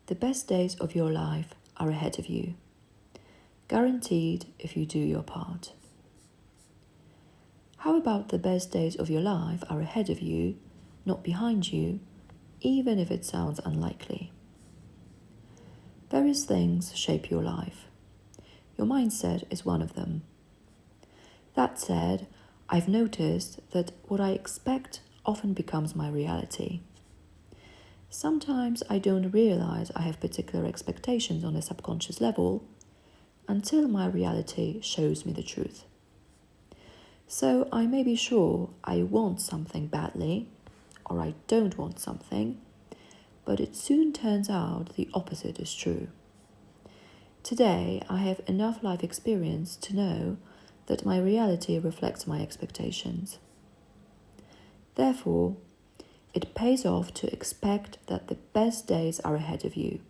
The best days of your life are ahead of you, guaranteed if you do your part. How about the best days of your life are ahead of you, not behind you, even if it sounds unlikely? Various things shape your life. Your mindset is one of them. That said, I've noticed that what I expect often becomes my reality. Sometimes I don't realize I have particular expectations on a subconscious level until my reality shows me the truth. So I may be sure I want something badly, or I don't want something, but it soon turns out the opposite is true. Today, I have enough life experience to know that my reality reflects my expectations. Therefore, it pays off to expect that the best days are ahead of you.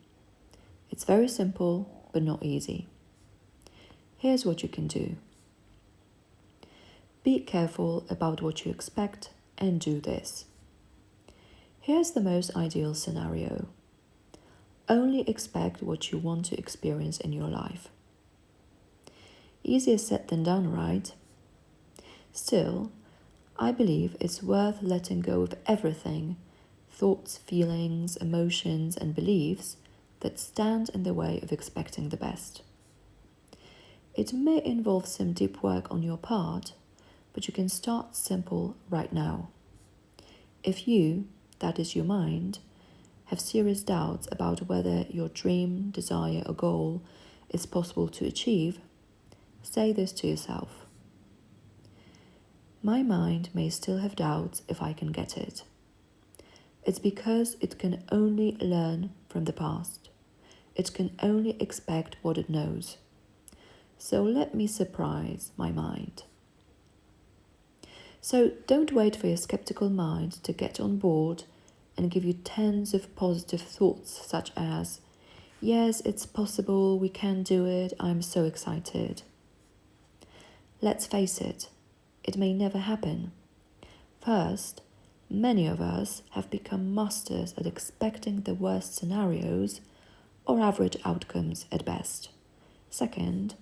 It's very simple, but not easy. Here's what you can do. Be careful about what you expect and do this. Here's the most ideal scenario. Only expect what you want to experience in your life. Easier said than done, right? Still, I believe it's worth letting go of everything, thoughts, feelings, emotions, and beliefs that stand in the way of expecting the best. It may involve some deep work on your part, but you can start simple right now. If you, that is your mind, have serious doubts about whether your dream, desire, or goal is possible to achieve, say this to yourself. My mind may still have doubts if I can get it. It's because it can only learn from the past. It can only expect what it knows. So let me surprise my mind. So don't wait for your skeptical mind to get on board and give you tens of positive thoughts such as, yes, it's possible, we can do it, I'm so excited. Let's face it, it may never happen. First, many of us have become masters at expecting the worst scenarios or average outcomes at best. Second,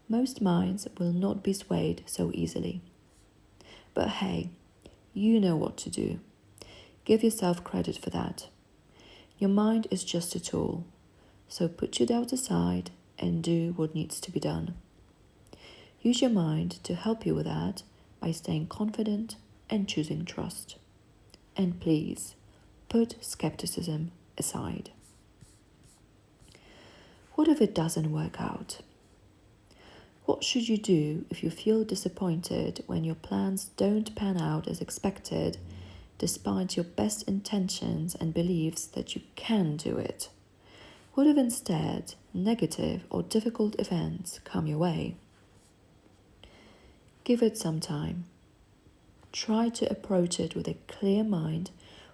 most minds will not be swayed so easily. But hey, you know what to do. Give yourself credit for that. Your mind is just a tool, so put your doubt aside and do what needs to be done. Use your mind to help you with that by staying confident and choosing trust. And please, put skepticism aside. What if it doesn't work out? What should you do if you feel disappointed when your plans don't pan out as expected, despite your best intentions and beliefs that you can do it? What if instead negative or difficult events come your way? Give it some time. Try to approach it with a clear mind,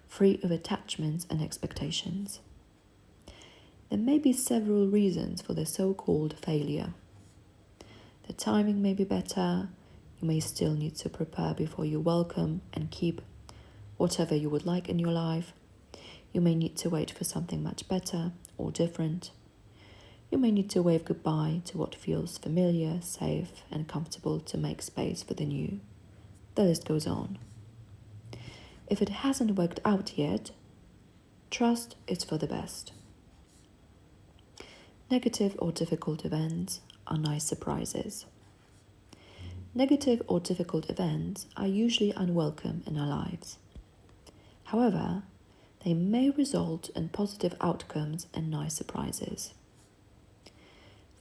free of attachments and expectations. There may be several reasons for the so-called failure. The timing may be better, you may still need to prepare before you welcome and keep whatever you would like in your life. You may need to wait for something much better or different. You may need to wave goodbye to what feels familiar, safe, and comfortable to make space for the new. The list goes on. If it hasn't worked out yet, trust it's for the best. Negative or difficult events are nice surprises. Negative or difficult events are usually unwelcome in our lives. However, they may result in positive outcomes and nice surprises.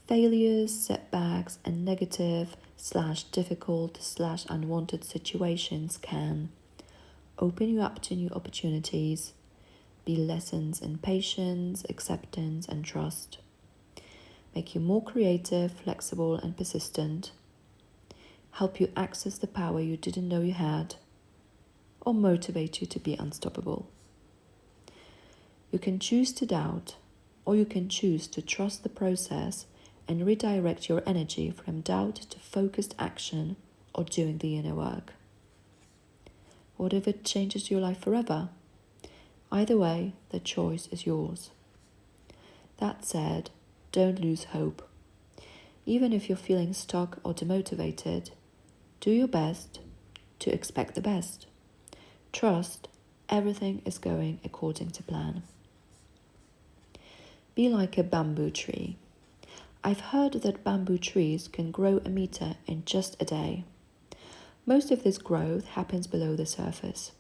Failures, setbacks, and negative/difficult/unwanted situations can open you up to new opportunities, be lessons in patience, acceptance, and trust, make you more creative, flexible, and persistent, help you access the power you didn't know you had, or motivate you to be unstoppable. You can choose to doubt, or you can choose to trust the process and redirect your energy from doubt to focused action or doing the inner work. What if it changes your life forever? Either way, the choice is yours. That said, don't lose hope. Even if you're feeling stuck or demotivated, do your best to expect the best. Trust everything is going according to plan. Be like a bamboo tree. I've heard that bamboo trees can grow a meter in just a day. Most of this growth happens below the surface.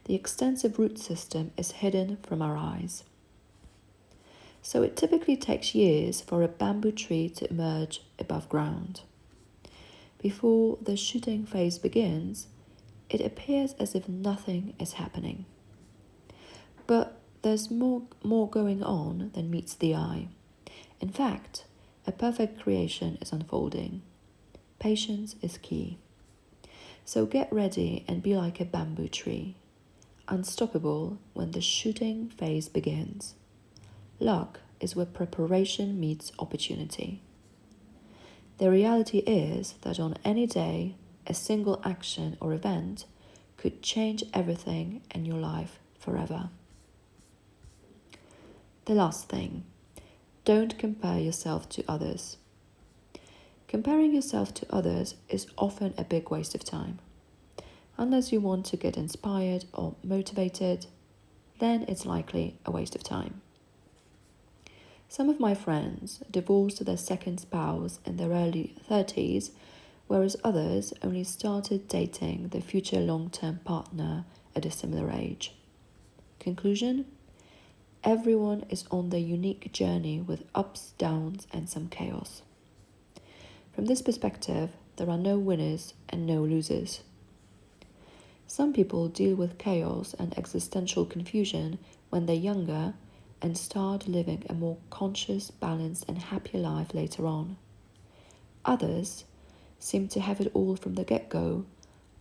The extensive root system is hidden from our eyes. So it typically takes years for a bamboo tree to emerge above ground. Before the shooting phase begins, it appears as if nothing is happening. But there's more going on than meets the eye. In fact, a perfect creation is unfolding. Patience is key. So get ready and be like a bamboo tree, unstoppable when the shooting phase begins. Luck is where preparation meets opportunity. The reality is that on any day, a single action or event could change everything in your life forever. The last thing, don't compare yourself to others. Comparing yourself to others is often a big waste of time. Unless you want to get inspired or motivated, then it's likely a waste of time. Some of my friends divorced their second spouse in their early 30s, whereas others only started dating their future long-term partner at a similar age. Conclusion? Everyone is on their unique journey with ups, downs, and some chaos. From this perspective, there are no winners and no losers. Some people deal with chaos and existential confusion when they're younger and start living a more conscious, balanced, and happier life later on. Others seem to have it all from the get-go,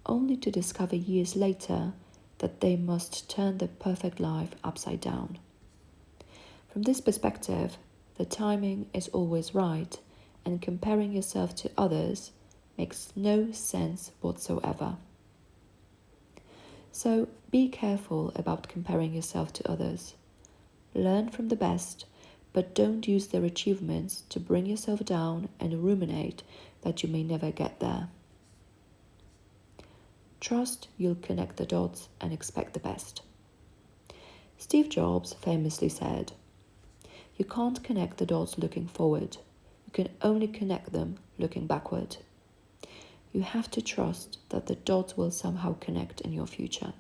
only to discover years later that they must turn their perfect life upside down. From this perspective, the timing is always right, and comparing yourself to others makes no sense whatsoever. So be careful about comparing yourself to others. Learn from the best, but don't use their achievements to bring yourself down and ruminate that you may never get there. Trust you'll connect the dots and expect the best. Steve Jobs famously said, "You can't connect the dots looking forward. You can only connect them looking backward." You have to trust that the dots will somehow connect in your future.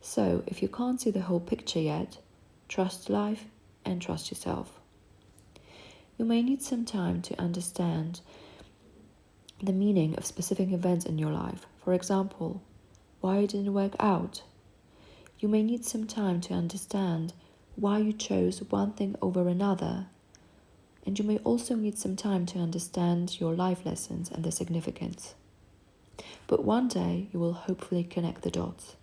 So if you can't see the whole picture yet, trust life and trust yourself. You may need some time to understand the meaning of specific events in your life. For example, why it didn't work out. You may need some time to understand why you chose one thing over another. And you may also need some time to understand your life lessons and their significance. But one day you will hopefully connect the dots.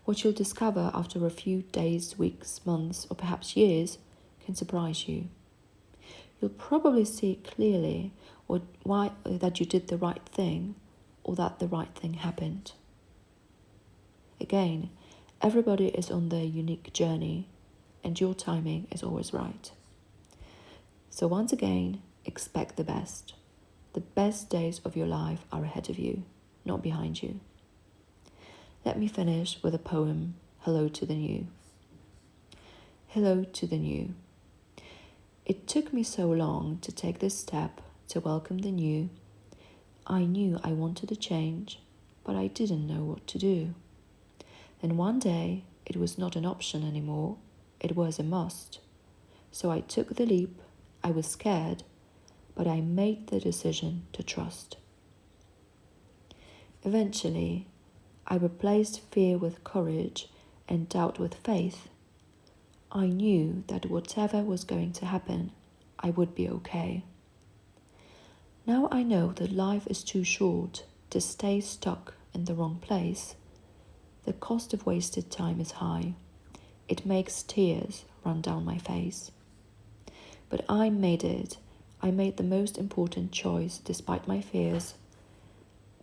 What you'll discover after a few days, weeks, months, or perhaps years can surprise you. You'll probably see clearly that you did the right thing or that the right thing happened. Again, everybody is on their unique journey and your timing is always right. So once again, expect the best. The best days of your life are ahead of you, not behind you. Let me finish with a poem, Hello to the New. Hello to the new. It took me so long to take this step to welcome the new. I knew I wanted a change, but I didn't know what to do. Then one day, it was not an option anymore, it was a must. So I took the leap. I was scared, but I made the decision to trust. Eventually, I replaced fear with courage and doubt with faith. I knew that whatever was going to happen, I would be okay. Now I know that life is too short to stay stuck in the wrong place. The cost of wasted time is high. It makes tears run down my face. But I made it. I made the most important choice despite my fears.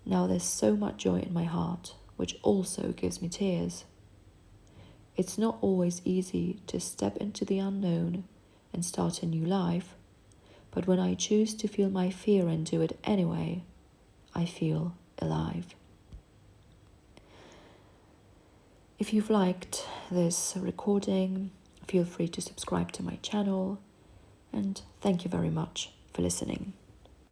Now there's so much joy in my heart, which also gives me tears. It's not always easy to step into the unknown and start a new life, but when I choose to feel my fear and do it anyway, I feel alive. If you've liked this recording, feel free to subscribe to my channel, and thank you very much for listening.